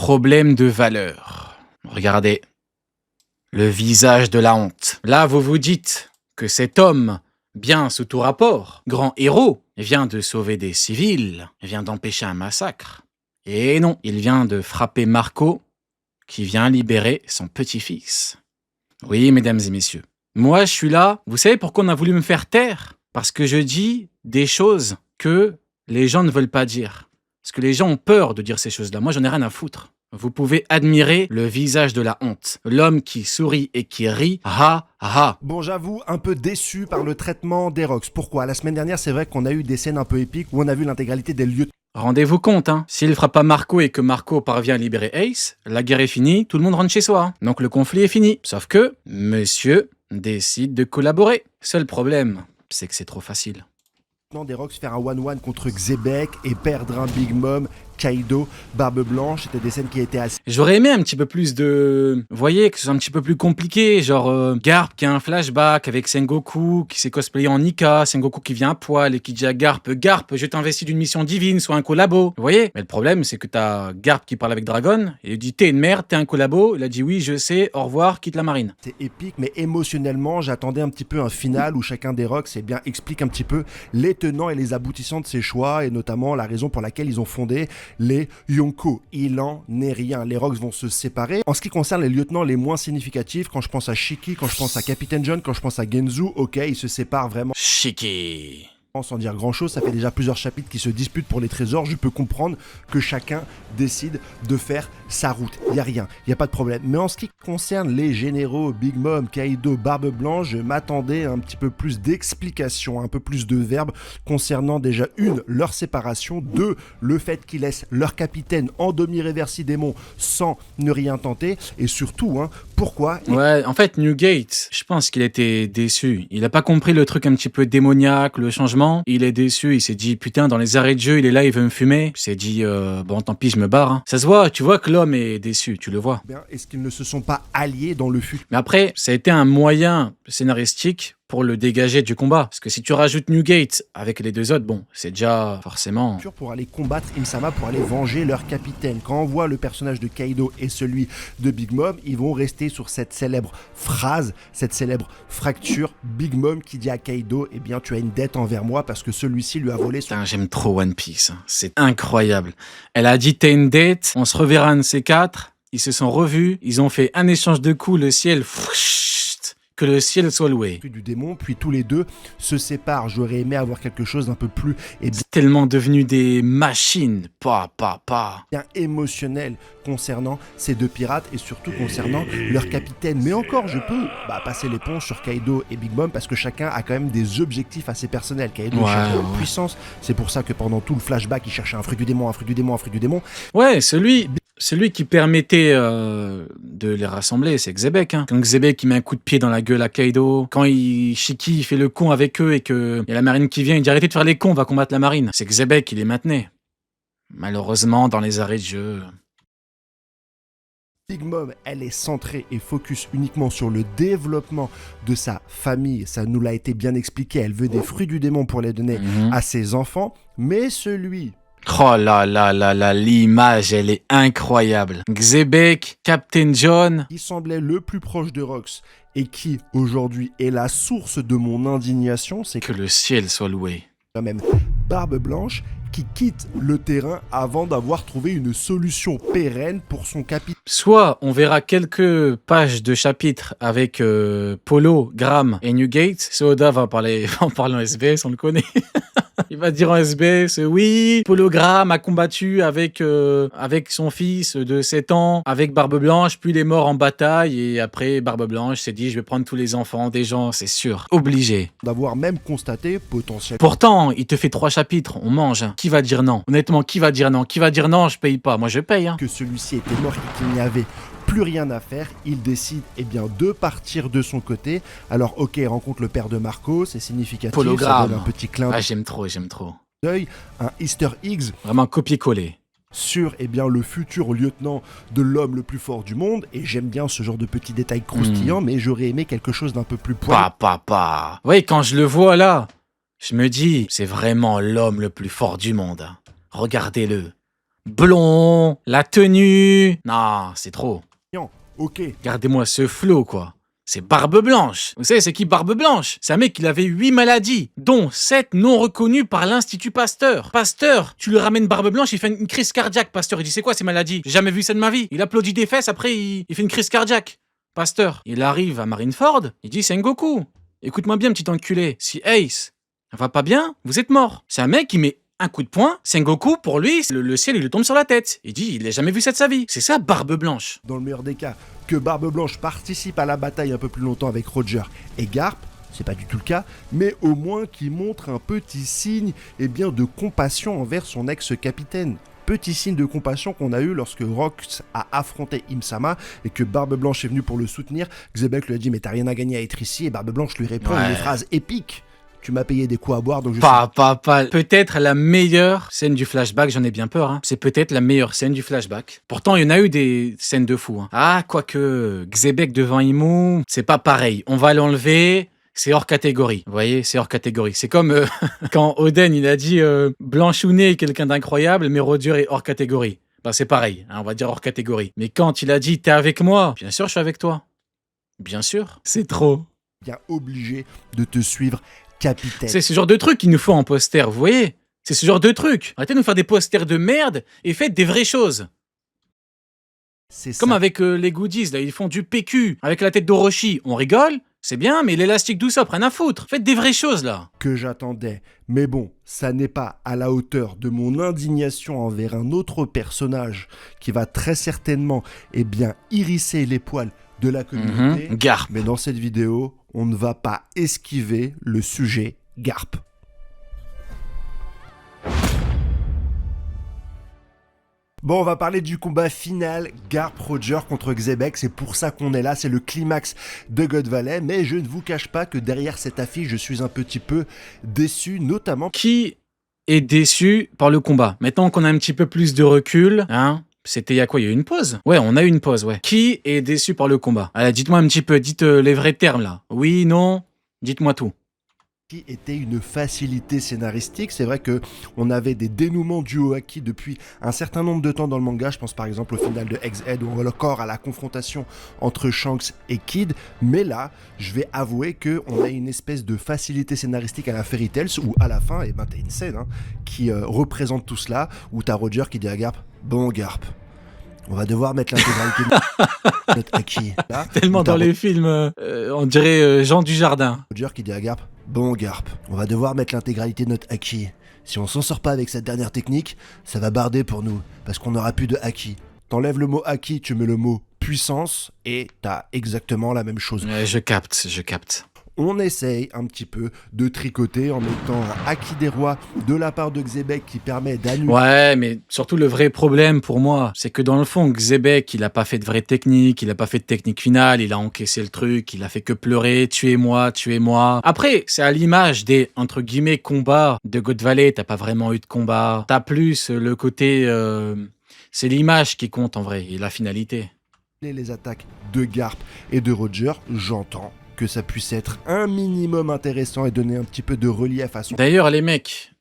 problème de valeur. Regardez. Le visage de la honte. Là, vous vous dites que cet homme, bien sous tout rapport, grand héros, vient de sauver des civils, vient d'empêcher un massacre. Et non, il vient de frapper Marco, qui vient libérer son petit-fils. Oui, mesdames et messieurs. Moi, je suis là. Vous savez pourquoi on a voulu me faire taire? Parce que je dis des choses que les gens ne veulent pas dire. Parce que les gens ont peur de dire ces choses-là. Moi, j'en ai rien à foutre. Vous pouvez admirer le visage de la honte. L'homme qui sourit et qui rit. Ha, ha. Bon, j'avoue, un peu déçu par le traitement d'Erox. Pourquoi? La semaine dernière, c'est vrai qu'on a eu des scènes un peu épiques où on a vu l'intégralité des lieutenants. Rendez-vous compte, hein. S'il frappe pas Marco et que Marco parvient à libérer Ace, la guerre est finie, tout le monde rentre chez soi. Hein. Donc le conflit est fini. Sauf que, monsieur décide de collaborer. Seul problème, c'est que c'est trop facile. D'Erox faire un 1-1 contre Xebec et perdre un Big Mom, Kaido, Barbe Blanche, c'était des scènes qui étaient assez... J'aurais aimé un petit peu plus de... Vous voyez, que ce soit un petit peu plus compliqué, genre Garp qui a un flashback avec Sengoku qui s'est cosplayé en Nika, Sengoku qui vient à poil et qui dit à Garp, je t'investis d'une mission divine, soit un collabo. Vous voyez? Mais le problème, c'est que t'as Garp qui parle avec Dragon et il dit t'es une merde, t'es un collabo. Il a dit oui, je sais, au revoir, quitte la marine. C'est épique, mais émotionnellement, j'attendais un petit peu un final où chacun d'Erox explique un petit peu les tenants et les aboutissants de ses choix et notamment la raison pour laquelle ils ont fondé les Yonko. Il en est rien. Les Rocks vont se séparer. En ce qui concerne les lieutenants les moins significatifs, quand je pense à Shiki, quand je pense à Capitaine John, quand je pense à Genzu, ok, ils se séparent vraiment. Shiki. Sans dire grand chose, ça fait déjà plusieurs chapitres qui se disputent pour les trésors, je peux comprendre que chacun décide de faire sa route, il n'y a rien, il n'y a pas de problème. Mais en ce qui concerne les généraux Big Mom, Kaido, Barbe Blanche, je m'attendais à un petit peu plus d'explications, un peu plus de verbes concernant déjà leur séparation, le fait qu'ils laissent leur capitaine en demi-réversi démon sans ne rien tenter, et surtout, pourquoi... Ouais, en fait, Newgate, je pense qu'il était déçu. Il a pas compris le truc un petit peu démoniaque, le changement. Il est déçu, il s'est dit, putain, dans les arrêts de jeu, il est là, il veut me fumer. Il s'est dit, bon, tant pis, je me barre. Hein. Ça se voit, tu vois que l'homme est déçu, tu le vois. Bien, est-ce qu'ils ne se sont pas alliés dans le futur? Mais après, ça a été un moyen scénaristique pour le dégager du combat. Parce que si tu rajoutes Newgate avec les deux autres, bon, c'est déjà forcément... Pour aller combattre Im-sama, pour aller venger leur capitaine. Quand on voit le personnage de Kaido et celui de Big Mom, ils vont rester sur cette célèbre phrase, cette célèbre fracture. Big Mom qui dit à Kaido, eh bien tu as une dette envers moi parce que celui-ci lui a volé son... Putain, j'aime trop One Piece, hein. C'est incroyable. Elle a dit t'as une dette, on se reverra un de ces quatre. Ils se sont revus, ils ont fait un échange de coups, le ciel... Que le ciel soit loué. Du démon, puis tous les deux se séparent. J'aurais aimé avoir quelque chose d'un peu plus... C'est tellement devenu des machines. Bien émotionnel concernant ces deux pirates et surtout concernant leur capitaine. Mais encore, je peux passer l'éponge sur Kaido et Big Mom parce que chacun a quand même des objectifs assez personnels. Kaido cherche la puissance. C'est pour ça que pendant tout le flashback, il cherchait un fruit du démon, un fruit du démon, un fruit du démon. Ouais, celui qui permettait de les rassembler, c'est Xebec. Hein. Quand Xebec il met un coup de pied dans la gueule à Kaido, quand Shiki il fait le con avec eux et que y a la marine qui vient, il dit arrêtez de faire les cons, on va combattre la marine. C'est Xebec qui les maintenait. Malheureusement, dans les arrêts de jeu... Big Mom, elle est centrée et focus uniquement sur le développement de sa famille. Ça nous l'a été bien expliqué. Elle veut des fruits du démon pour les donner à ses enfants. Mais celui... Oh là là là là, l'image, elle est incroyable. Xebec, Captain John... qui semblait le plus proche de Rox et qui, aujourd'hui, est la source de mon indignation, c'est que le ciel soit loué. Quand même Barbe Blanche qui quitte le terrain avant d'avoir trouvé une solution pérenne pour son capitaine. Soit on verra quelques pages de chapitres avec Polo, Graham et Newgate. Soda va en parler en SBS, on le connaît. Il va dire en SBS, oui, Polo Graham a combattu avec son fils de 7 ans, avec Barbe Blanche, puis il est mort en bataille, et après Barbe Blanche s'est dit, je vais prendre tous les enfants des gens, c'est sûr, obligé. D'avoir même constaté potentiellement. Pourtant, il te fait 3 chapitres, on mange. Hein. Qui va dire non? Honnêtement, qui va dire non? Qui va dire non, je paye pas? Moi, je paye. Hein. Que celui-ci était mort et qu'il n'y avait plus rien à faire, il décide de partir de son côté. Alors ok, il rencontre le père de Marco, c'est significatif, ça donne un petit clin d'œil. Ah, j'aime trop. Un Easter eggs. Vraiment copier-coller. Sur le futur lieutenant de l'homme le plus fort du monde, et j'aime bien ce genre de petits détails croustillants, mais j'aurais aimé quelque chose d'un peu plus poilu. Oui, quand je le vois là, je me dis, c'est vraiment l'homme le plus fort du monde. Regardez-le. blond, la tenue. Non, c'est trop. Ok, Regardez-moi ce flow, quoi. C'est Barbe Blanche. Vous savez, c'est qui Barbe Blanche? C'est un mec, il avait 8 maladies, dont 7 non reconnues par l'Institut Pasteur. Pasteur, tu lui ramènes Barbe Blanche, il fait une crise cardiaque. Pasteur, il dit, c'est quoi ces maladies? J'ai jamais vu ça de ma vie. Il applaudit des fesses, après, il fait une crise cardiaque. Pasteur, il arrive à Marineford, il dit, Sengoku, écoute-moi bien, petit enculé. Si Ace va pas bien, vous êtes mort. C'est un mec qui met un coup de poing, Sengoku, pour lui, le ciel, il lui tombe sur la tête. Il dit, il a jamais vu ça de sa vie. C'est ça, Barbe Blanche. dans le meilleur des cas, que Barbe Blanche participe à la bataille un peu plus longtemps avec Roger et Garp, c'est pas du tout le cas, mais au moins qu'il montre un petit signe de compassion envers son ex-capitaine. Petit signe de compassion qu'on a eu lorsque Rox a affronté Im-sama et que Barbe Blanche est venue pour le soutenir. Xebec lui a dit mais t'as rien à gagner à être ici, et Barbe Blanche lui répond une phrase épique. Tu m'as payé des coups à boire, donc je suis... Peut-être la meilleure scène du flashback, j'en ai bien peur. Hein. C'est peut-être la meilleure scène du flashback. Pourtant, il y en a eu des scènes de fou. Hein. Ah, quoique, Xebec devant Imu, c'est pas pareil. On va l'enlever, c'est hors catégorie. Vous voyez, c'est hors catégorie. C'est comme quand Oden, il a dit Blanchounet est quelqu'un d'incroyable, mais Roger est hors catégorie. Bah, c'est pareil, hein, on va dire hors catégorie. Mais quand il a dit t'es avec moi, bien sûr, je suis avec toi. Bien sûr, c'est trop. Bien obligé de te suivre, capitaine. C'est ce genre de truc qu'il nous faut en poster, vous voyez? C'est ce genre de truc. Arrêtez de nous faire des posters de merde et faites des vraies choses. C'est Comme ça. avec les goodies, là, ils font du PQ avec la tête d'Orochi. On rigole, c'est bien, mais l'élastique d'Usopp, rien à foutre. Faites des vraies choses, là. Que j'attendais. Mais bon, ça n'est pas à la hauteur de mon indignation envers un autre personnage qui va très certainement, hérisser les poils de la communauté. Garp. Mais dans cette vidéo, on ne va pas esquiver le sujet Garp. Bon, on va parler du combat final Garp-Roger contre Xebec, c'est pour ça qu'on est là, c'est le climax de God Valley, mais je ne vous cache pas que derrière cette affiche, je suis un petit peu déçu, notamment... Qui est déçu par le combat? Maintenant qu'on a un petit peu plus de recul, hein? C'était il y a quoi? Il y a eu une pause? Ouais, on a eu une pause, ouais. Qui est déçu par le combat? Allez, dites-moi un petit peu, dites les vrais termes, là. Oui, non? Dites-moi tout. Qui était une facilité scénaristique. C'est vrai que on avait des dénouements du Haki depuis un certain nombre de temps dans le manga. Je pense par exemple au final de Egghead ou encore à la confrontation entre Shanks et Kid. Mais là, je vais avouer que on a une espèce de facilité scénaristique à la Fairy Tail où à la fin, t'as une scène qui représente tout cela où t'as Roger qui dit à Garp, bon Garp, on va devoir mettre l'intégralité de notre Haki. Là, Tellement dans les films, on dirait Jean Dujardin. Roger qui dit à Garp, bon Garp, on va devoir mettre l'intégralité de notre Haki. Si on s'en sort pas avec cette dernière technique, ça va barder pour nous, parce qu'on n'aura plus de Haki. T'enlèves le mot Haki, tu mets le mot puissance, et t'as exactement la même chose. Je capte. On essaye un petit peu de tricoter en mettant un Haki des rois de la part de Xebec qui permet d'annuler... Ouais, mais surtout le vrai problème pour moi, c'est que dans le fond, Xebec, il a pas fait de vraie technique, il a pas fait de technique finale, il a encaissé le truc, il a fait que pleurer, tuez-moi. Après, c'est à l'image des, entre guillemets, combats de God Valley, t'as pas vraiment eu de combat. T'as plus le côté... c'est l'image qui compte en vrai, et la finalité. Les attaques de Garp et de Roger, j'entends que ça puisse être un minimum intéressant et donner un petit peu de relief à son... D'ailleurs, les mecs,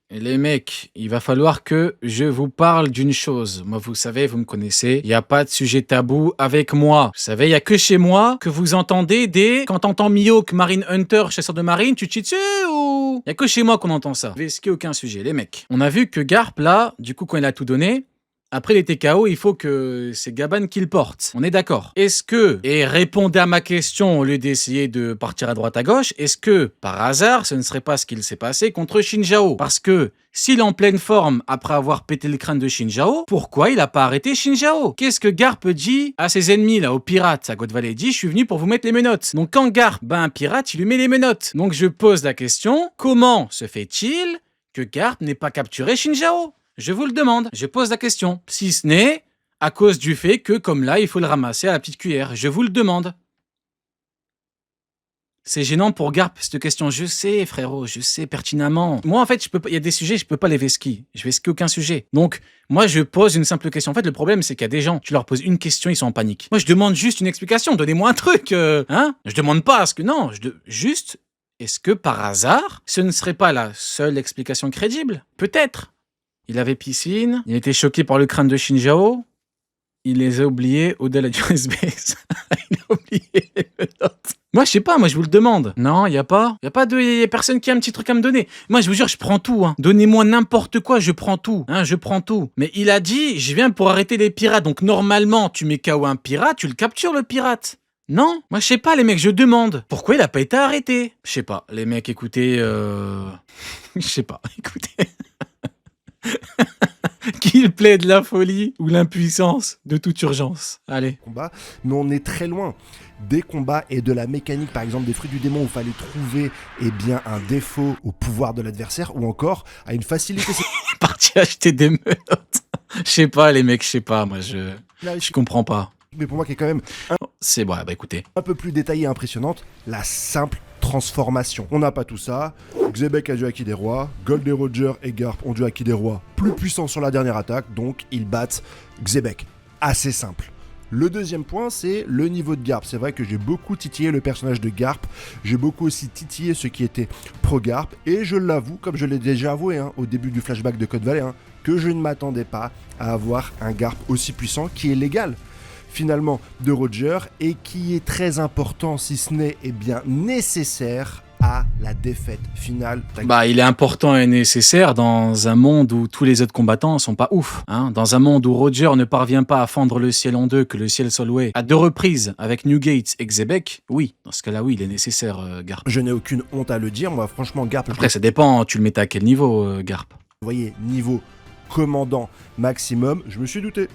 il va falloir que je vous parle d'une chose. Moi, vous savez, vous me connaissez, il n'y a pas de sujet tabou avec moi. Vous savez, il n'y a que chez moi que vous entendez des... Quand t'entends Mihawk, Marine Hunter, chasseur de marine, tu te chies dessus ou... Il n'y a que chez moi qu'on entend ça. Est-ce qu'il n'y a aucun sujet, les mecs? On a vu que Garp, là, du coup, quand il a tout donné... Après les TKO, il faut que c'est Gaban qui le porte. On est d'accord. Est-ce que, et répondez à ma question au lieu d'essayer de partir à droite à gauche, est-ce que, par hasard, ce ne serait pas ce qu'il s'est passé contre Shinjao? Parce que, s'il est en pleine forme après avoir pété le crâne de Shinjao, pourquoi il n'a pas arrêté Shinjao? Qu'est-ce que Garp dit à ses ennemis, là, aux pirates? À God Valley dit, je suis venu pour vous mettre les menottes. Donc quand Garp bat un pirate, il lui met les menottes. Donc je pose la question, comment se fait-il que Garp n'ait pas capturé Shinjao? Je vous le demande, je pose la question. Si ce n'est à cause du fait que, comme là, il faut le ramasser à la petite cuillère. Je vous le demande. C'est gênant pour Garp, cette question. Je sais, frérot, je sais pertinemment. Moi, en fait, il y a des sujets, je peux pas les vesquiller. Je vesquille aucun sujet. Donc, moi, je pose une simple question. En fait, le problème, c'est qu'il y a des gens, tu leur poses une question, ils sont en panique. Moi, je demande juste une explication. Donnez-moi un truc, hein? Je demande pas à ce que... Non, juste... Est-ce que, par hasard, ce ne serait pas la seule explication crédible? Peut-être. Il avait piscine. Il était choqué par le crâne de Shinjao. Il les a oubliés au-delà du SBS. Il a oublié les menottes. Moi, je sais pas, moi, je vous le demande. Non, y a pas. Y a personne qui a un petit truc à me donner. Moi, je vous jure, je prends tout, hein. Donnez-moi n'importe quoi, je prends tout. Hein, je prends tout. Mais il a dit, je viens pour arrêter les pirates. Donc, normalement, tu mets KO un pirate, tu le captures, le pirate. Non, moi, je sais pas, les mecs, je demande. Pourquoi il a pas été arrêté? Je sais pas, les mecs, écoutez, je sais pas, écoutez. Qu'il plaide la folie ou l'impuissance de toute urgence. Allez. Combat, mais on est très loin des combats et de la mécanique, par exemple des fruits du démon où il fallait trouver un défaut au pouvoir de l'adversaire ou encore à une facilité. Parti acheter des menottes. Je sais pas, les mecs, je sais pas, moi je comprends pas. Mais pour moi qui est quand même C'est bon, bah écoutez. un peu plus détaillée et impressionnante, la simple transformation. On n'a pas tout ça. Xebec a du Haki des Rois, Gold et Roger et Garp ont du Haki des Rois plus puissants sur la dernière attaque, donc ils battent Xebec. Assez simple. Le deuxième point, c'est le niveau de Garp. C'est vrai que j'ai beaucoup titillé le personnage de Garp, j'ai beaucoup aussi titillé ceux qui étaient pro-Garp, et je l'avoue, comme je l'ai déjà avoué au début du flashback de Code Valley, que je ne m'attendais pas à avoir un Garp aussi puissant qui est légal finalement de Roger et qui est très important, si ce n'est bien nécessaire à la défaite finale. Bah, il est important et nécessaire dans un monde où tous les autres combattants sont pas ouf. Hein. Dans un monde où Roger ne parvient pas à fendre le ciel en deux, que le ciel soit loué à 2 reprises avec Newgate et Xebec, oui, dans ce cas-là, oui, il est nécessaire, Garp. Je n'ai aucune honte à le dire, moi franchement Garp... Après, ça dépend, tu le mettais à quel niveau, Garp? Vous voyez, niveau commandant maximum, je me suis douté.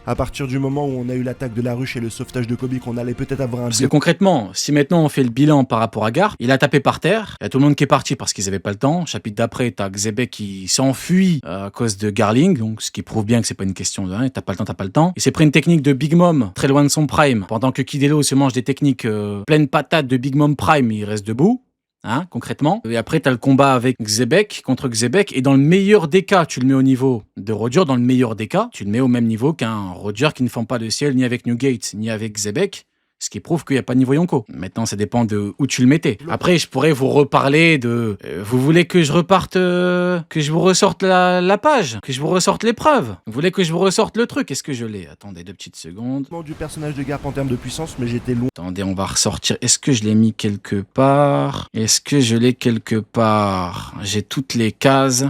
À partir du moment où on a eu l'attaque de la ruche et le sauvetage de Kobe, qu'on allait peut-être avoir un... Parce que concrètement, si maintenant on fait le bilan par rapport à Garp, il a tapé par terre, il y a tout le monde qui est parti parce qu'ils avaient pas le temps. Chapitre d'après, t'as Xebec qui s'enfuit à cause de Garling, donc ce qui prouve bien que c'est pas une question de t'as pas le temps. Il s'est pris une technique de Big Mom, très loin de son prime, pendant que Kidelo se mange des techniques pleines patates de Big Mom Prime, il reste debout. Hein, concrètement. Et après, t'as le combat avec Xebec contre Xebec. Et dans le meilleur des cas, tu le mets au niveau de Roger. Dans le meilleur des cas, tu le mets au même niveau qu'un Roger qui ne fend pas le ciel ni avec Newgate ni avec Xebec. Ce qui prouve qu'il n'y a pas de niveau Yonko. Maintenant, ça dépend de où tu le mettais. Après, je pourrais vous reparler de... vous voulez que je reparte... que je vous ressorte la page? Que je vous ressorte l'épreuve? Vous voulez que je vous ressorte le truc? Est-ce que je l'ai? Attendez 2 petites secondes. Du personnage de Garp en termes de puissance, mais j'étais loin. Attendez, on va ressortir. Est-ce que je l'ai mis quelque part? Est-ce que je l'ai quelque part? J'ai toutes les cases.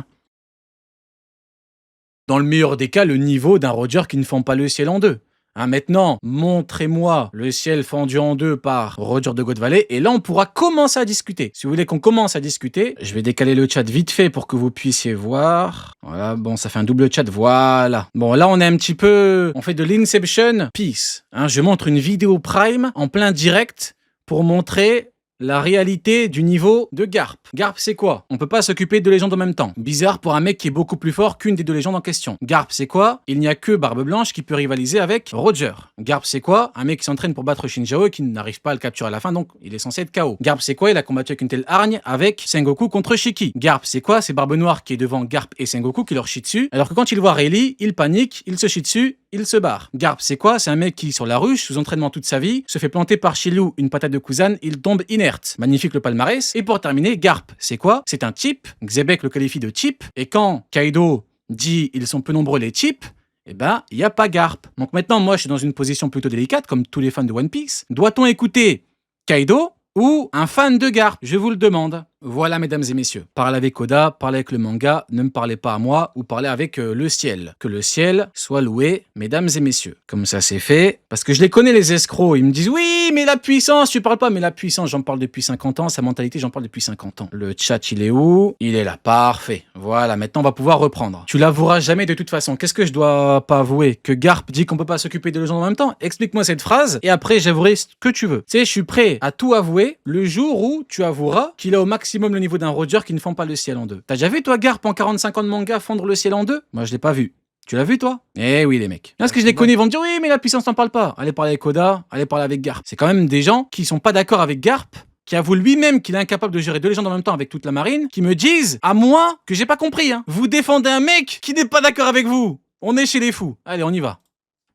Dans le meilleur des cas, le niveau d'un Roger qui ne fend pas le ciel en deux. Hein, maintenant, montrez-moi le ciel fendu en deux par Roger de God Valley, et là on pourra commencer à discuter. Si vous voulez qu'on commence à discuter, je vais décaler le chat vite fait pour que vous puissiez voir. Voilà, bon, ça fait un double chat, voilà. Bon, là on est un petit peu... On fait de l'Inception Peace. Hein, je montre une vidéo Prime en plein direct pour montrer... la réalité du niveau de Garp. Garp, c'est quoi? On peut pas s'occuper de 2 légendes en même temps. Bizarre pour un mec qui est beaucoup plus fort qu'une des 2 légendes en question. Garp, c'est quoi? Il n'y a que Barbe Blanche qui peut rivaliser avec Roger. Garp, c'est quoi? Un mec qui s'entraîne pour battre Shinjao et qui n'arrive pas à le capturer à la fin, donc il est censé être KO. Garp, c'est quoi? Il a combattu avec une telle hargne avec Sengoku contre Shiki. Garp, c'est quoi? C'est Barbe Noire qui est devant Garp et Sengoku qui leur chie dessus, alors que quand il voit Rayleigh, il panique, il se chie dessus, il se barre. Garp, c'est quoi? C'est un mec qui, sur la ruche, sous entraînement toute sa vie, se fait planter par Shilou une patate de Kuzan, il tombe inerte. Magnifique le palmarès. Et pour terminer, Garp, c'est quoi? C'est un type. Xebec le qualifie de type. Et quand Kaido dit ils sont peu nombreux les types, eh ben, il n'y a pas Garp. Donc maintenant, moi, je suis dans une position plutôt délicate, comme tous les fans de One Piece. Doit-on écouter Kaido ou un fan de Garp? Je vous le demande. Voilà, mesdames et messieurs. Parlez avec Oda, parlez avec le manga, ne me parlez pas à moi, ou parlez avec le ciel. Que le ciel soit loué, mesdames et messieurs. Comme ça, c'est fait. Parce que je les connais, les escrocs. Ils me disent, oui, mais la puissance, tu parles pas, mais la puissance, j'en parle depuis 50 ans. Sa mentalité, j'en parle depuis 50 ans. Le chat, il est où? Il est là. Parfait. Voilà, maintenant, on va pouvoir reprendre. Tu l'avoueras jamais de toute façon. Qu'est-ce que je dois pas avouer? Que Garp dit qu'on peut pas s'occuper de gens en même temps? Explique-moi cette phrase, et après, j'avouerai ce que tu veux. Tu sais, je suis prêt à tout avouer le jour où tu avoueras qu'il a au maximum le niveau d'un Roger qui ne fend pas le ciel en deux. T'as déjà vu, toi, Garp, en 45 ans de manga, fendre le ciel en deux? Moi, je l'ai pas vu. Tu l'as vu, toi? Eh oui, les mecs. Parce que je les connais, ils vont me dire, oui, mais la puissance, t'en parle pas. Allez parler avec Oda, allez parler avec Garp. C'est quand même des gens qui sont pas d'accord avec Garp, qui avoue lui-même qu'il est incapable de gérer 2 légendes en même temps avec toute la marine, qui me disent, à moi, que j'ai pas compris, hein. Vous défendez un mec qui n'est pas d'accord avec vous. On est chez les fous. Allez, on y va.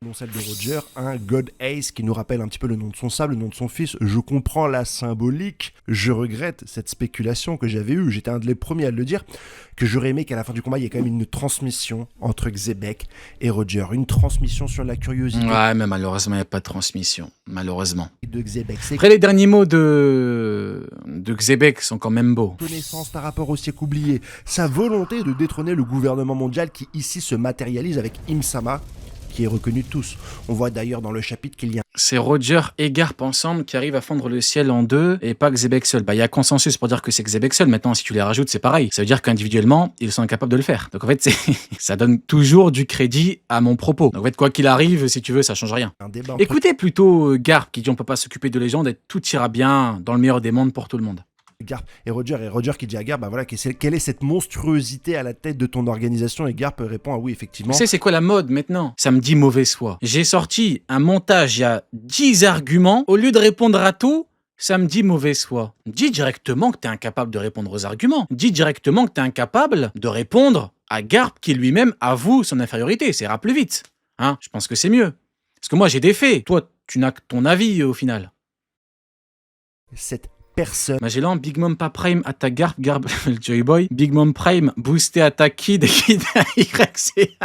Non celle de Roger, un God Ace qui nous rappelle un petit peu le nom de son sable, le nom de son fils. Je comprends la symbolique, je regrette cette spéculation que j'avais eue, j'étais un des premiers à le dire, que j'aurais aimé qu'à la fin du combat, il y ait quand même une transmission entre Xebec et Roger, une transmission sur la curiosité Ouais, mais malheureusement, il n'y a pas de transmission. Malheureusement. de Xebec. C'est Après, les derniers mots de Xebec sont quand même beaux. connaissance par rapport au siècle oublié, sa volonté de détrôner le gouvernement mondial qui ici se matérialise avec Im-sama, qui est reconnu de tous. On voit d'ailleurs dans le chapitre qu'il y a C'est Roger et Garp ensemble qui arrivent à fondre le ciel en deux et pas Xebec seul. Bah, il y a consensus pour dire que c'est Xebec seul. Maintenant, si tu les rajoutes, c'est pareil. Ça veut dire qu'individuellement, ils sont incapables de le faire. Donc en fait, ça donne toujours du crédit à mon propos. Donc en fait, quoi qu'il arrive, si tu veux, ça change rien. un débat entre Écoutez plutôt Garp qui dit on peut pas s'occuper de légende et tout ira bien dans le meilleur des mondes pour tout le monde. Garp et Roger qui dit à Garp, bah voilà, quelle est cette monstruosité à la tête de ton organisation, et Garp répond, ah oui, effectivement. Tu sais, c'est quoi la mode maintenant? Ça me dit mauvaise foi. J'ai sorti un montage, il y a 10 arguments. Au lieu de répondre à tout, ça me dit mauvaise foi. Dis directement que t'es incapable de répondre aux arguments. Dis directement que t'es incapable de répondre à Garp qui lui-même avoue son infériorité. Ça ira plus vite. Hein? Je pense que c'est mieux. Parce que moi, j'ai des faits. Toi, tu n'as que ton avis au final. Cette personne Magellan, Big Mom pas Prime attaque Garp, Garp Joy Boy, Big Mom Prime boosté attaque Kid, Kid YC.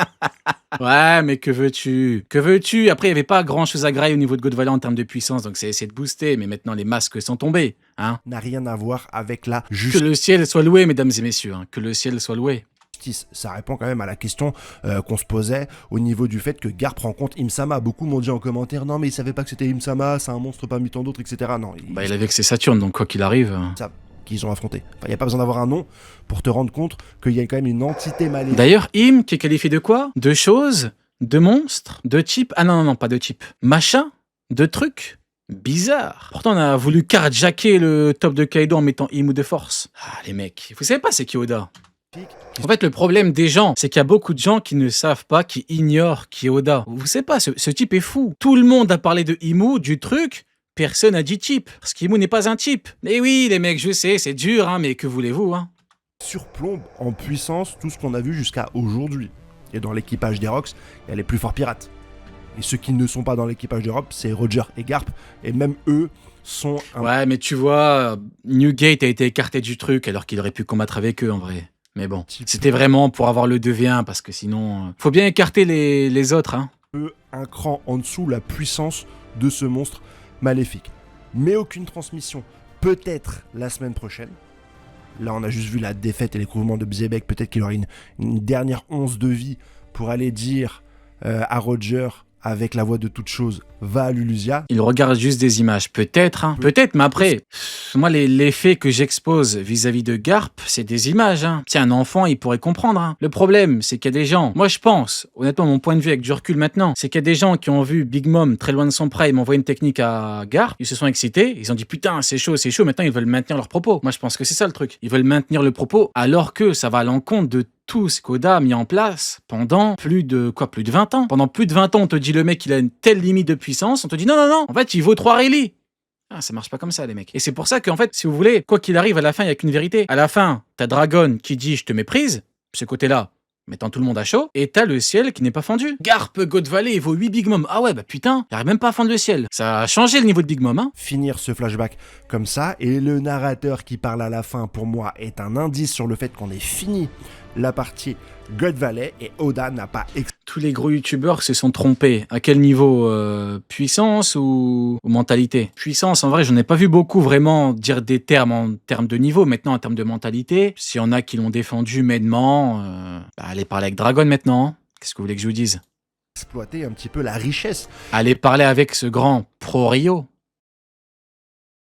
Ouais, mais que veux-tu? Que veux-tu? Après, il n'y avait pas grand-chose à grailler au niveau de God Valley en termes de puissance, donc c'est essayer de booster, mais maintenant les masques sont tombés. Hein? n'a rien à voir avec la Que le ciel soit loué, mesdames et messieurs, hein. Que le ciel soit loué. justice. Ça répond quand même à la question qu'on se posait au niveau du fait que Garp rencontre Im-sama. Beaucoup m'ont dit en commentaire, non mais il savait pas que c'était Im-sama, c'est un monstre parmi tant d'autres, etc. Non, Bah, il avait que c'est Saturne, donc quoi qu'il arrive. ça qu'ils ont affronté. Il n'y a pas besoin d'avoir un nom pour te rendre compte qu'il y a quand même une entité maléfique. D'ailleurs, Im, qui est qualifié de quoi? De choses? De monstres? De type? Ah non, non, non, pas de type. Machin? De trucs? Bizarre. Pourtant, on a voulu carjacker le top de Kaido en mettant Imu de force. Ah, les mecs, vous savez pas c'est qui Oda? En fait, le problème des gens, c'est qu'il y a beaucoup de gens qui ne savent pas, qui ignorent qui est Oda. Vous savez pas, ce type est fou. Tout le monde a parlé de Imu, du truc. Personne n'a dit type, parce qu'Imu n'est pas un type. Mais oui, les mecs, je sais, c'est dur, hein, mais que voulez-vous, hein? Surplombe en puissance tout ce qu'on a vu jusqu'à aujourd'hui. Et dans l'équipage des Rocks, il y a les plus forts pirates. Et ceux qui ne sont pas dans l'équipage d'Europe, c'est Roger et Garp. Et même eux sont un... Ouais, mais tu vois, Newgate a été écarté du truc alors qu'il aurait pu combattre avec eux en vrai. Mais bon, c'était vraiment pour avoir le 2v1 parce que sinon... faut bien écarter les autres, hein. peu un cran en dessous la puissance de ce monstre maléfique. Mais aucune transmission. Peut-être la semaine prochaine. Là, on a juste vu la défaite et l'écroulement de Xebec. Peut-être qu'il aurait une dernière once de vie pour aller dire à Roger, avec la voix de toute chose, va à Lulusia. Il regarde juste des images. Peut-être, hein. Peut-être, mais après, moi, les faits que j'expose vis-à-vis de Garp, c'est des images, hein. Si un enfant, il pourrait comprendre, hein. Le problème, c'est qu'il y a des gens... Moi, je pense, honnêtement, mon point de vue avec du recul maintenant, c'est qu'il y a des gens qui ont vu Big Mom très loin de son prime envoyer une technique à Garp, ils se sont excités, ils ont dit putain, c'est chaud, maintenant ils veulent maintenir leur propos. Moi, je pense que c'est ça le truc. Ils veulent maintenir le propos alors que ça va à l'encontre de tout ce qu'Oda a mis en place pendant plus de 20 ans. Pendant plus de 20 ans, on te dit le mec, il a une telle limite de puissance, on te dit non, non, non, en fait, il vaut 3 Rayleigh. Ah, ça marche pas comme ça, les mecs. Et c'est pour ça qu'en fait, si vous voulez, quoi qu'il arrive, à la fin, il y a qu'une vérité. À la fin, t'as Dragon qui dit je te méprise, ce côté-là, mettant tout le monde à chaud, et t'as le ciel qui n'est pas fendu. Garp, God Valley, il vaut 8 Big Mom. Ah ouais, bah putain, il arrive même pas à fendre le ciel. Ça a changé le niveau de Big Mom, hein. Finir ce flashback comme ça, et le narrateur qui parle à la fin, pour moi, est un indice sur le fait qu'on ait fini la partie God Valley, et Oda n'a pas... Tous les gros youtubeurs se sont trompés. À quel niveau? Puissance ou mentalité? Puissance, en vrai, j'en ai pas vu beaucoup vraiment dire des termes en termes de niveau. Maintenant, en termes de mentalité, s'il y en a qui l'ont défendu humainement, allez parler avec Dragon maintenant. Qu'est-ce que vous voulez que je vous dise? exploiter un petit peu la richesse Allez parler avec ce grand Pro Rio.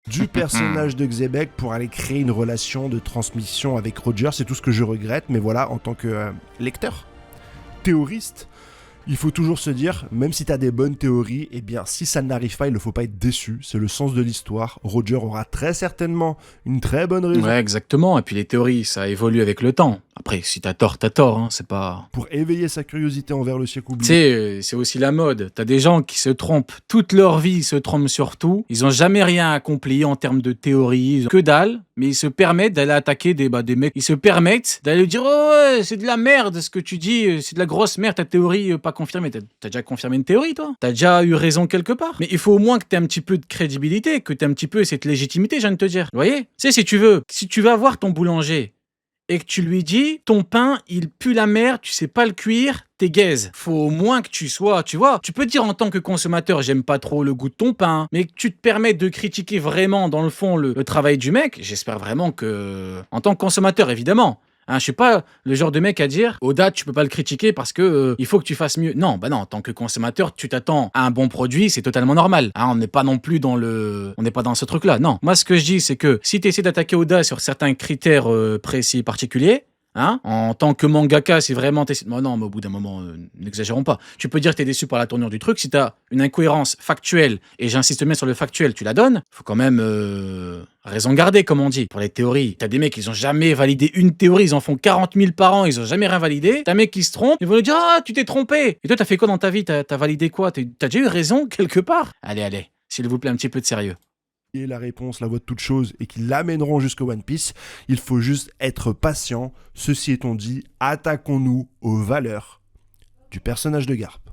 Du personnage de Xebec pour aller créer une relation de transmission avec Roger. C'est tout ce que je regrette, mais voilà, en tant que lecteur, théoriste, il faut toujours se dire, même si tu as des bonnes théories, eh bien, si ça n'arrive pas, il ne faut pas être déçu. C'est le sens de l'histoire. Roger aura très certainement une très bonne raison Ouais, exactement. Et puis les théories, ça évolue avec le temps. Après, si t'as tort, hein. C'est pas... pour éveiller sa curiosité envers le siècle Tu oublié. sais, c'est aussi la mode. T'as des gens qui se trompent toute leur vie, ils se trompent sur tout. Ils ont jamais rien accompli en termes de théorie, que dalle. Mais ils se permettent d'aller attaquer des mecs. Ils se permettent d'aller dire « Oh ouais, c'est de la merde ce que tu dis, c'est de la grosse merde ta théorie, pas confirmé. T'as déjà confirmé une théorie, toi? T'as déjà eu raison quelque part? Mais il faut au moins que t'aies un petit peu de crédibilité, que t'aies un petit peu cette légitimité, je viens de te dire. Vous voyez? Tu sais, si tu vas voir ton boulanger et que tu lui dis, ton pain, il pue la merde, tu sais pas le cuire, t'es gaze. Faut au moins que tu sois, tu vois. Tu peux dire en tant que consommateur, j'aime pas trop le goût de ton pain, mais que tu te permets de critiquer vraiment, dans le fond, le travail du mec. J'espère vraiment que, en tant que consommateur, évidemment. Hein, je suis pas le genre de mec à dire Oda, tu peux pas le critiquer parce que il faut que tu fasses mieux. Non, bah non, en tant que consommateur, tu t'attends à un bon produit, c'est totalement normal. Hein, on n'est pas non plus on n'est pas dans ce truc-là. Non, moi ce que je dis, c'est que si tu essaies d'attaquer Oda sur certains critères précis particuliers, hein, en tant que mangaka, c'est vraiment... Non, mais au bout d'un moment, n'exagérons pas. Tu peux dire que t'es déçu par la tournure du truc. Si t'as une incohérence factuelle, et j'insiste bien sur le factuel, tu la donnes, faut quand même raison garder, comme on dit. Pour les théories, t'as des mecs, ils ont jamais validé une théorie, ils en font 40 000 par an, ils ont jamais rien validé. T'as un mec qui se trompe, ils vont lui dire « Ah, tu t'es trompé !» Et toi, t'as fait quoi dans ta vie? T'as validé quoi? T'as déjà eu raison quelque part? Allez, s'il vous plaît, un petit peu de sérieux. Et la réponse, la voie de toute chose, et qui l'amèneront jusqu'au One Piece. Il faut juste être patient. Ceci étant dit, attaquons-nous aux valeurs du personnage de Garp.